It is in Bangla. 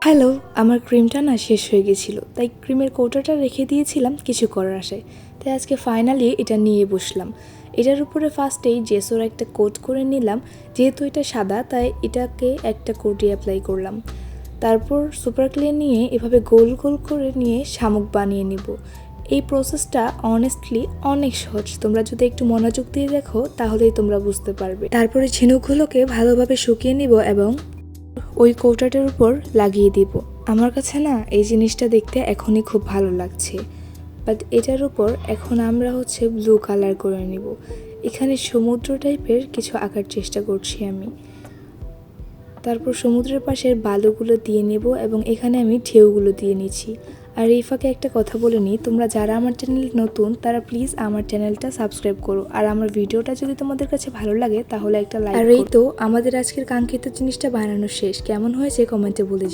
হ্যালো, আমার ক্রিমটা না শেষ হয়ে গেছিলো, তাই ক্রিমের কৌটাটা রেখে দিয়েছিলাম কিছু করার আশায়। তাই আজকে ফাইনালি এটা নিয়ে বসলাম। এটার উপরে ফার্স্টেই জেসোর একটা কোট করে নিলাম। যেহেতু এটা সাদা তাই এটাকে একটা কোটই অ্যাপ্লাই করলাম। তারপর সুপার ক্লিন নিয়ে এভাবে গোল গোল করে নিয়ে শামুক বানিয়ে নিব। এই প্রসেসটা অনেস্টলি অনেক সহজ, তোমরা যদি একটু মনোযোগ দিয়ে দেখো তাহলেই তোমরা বুঝতে পারবে। তারপরে ঝিনুকগুলোকে ভালোভাবে শুকিয়ে নিব এবং ওই কৌটাটার উপর লাগিয়ে দিব। আমার কাছে না এই জিনিসটা দেখতে এখনই খুব ভালো লাগছে, বাট এটার উপর এখন আমরা ব্লু কালার করে নিব। এখানে সমুদ্র টাইপের কিছু আঁকার চেষ্টা করছি আমি। তারপর সমুদ্রের পাশের বালুগুলো দিয়ে নেব এবং এখানে আমি ঢেউগুলো দিয়ে নিচ্ছি। আর এই ফাঁকে একটা কথা বলে নিই, তোমরা যারা আমার চ্যানেল নতুন তারা প্লিজ আমার চ্যানেলটা সাবস্ক্রাইব করো। আর আমার ভিডিওটা যদি তোমাদের কাছে ভালো লাগে তাহলে একটা লাইক। আর এই তো আমাদের আজকের কাঙ্ক্ষিত জিনিসটা বানানো শেষ। কেমন হয়েছে কমেন্টে বলে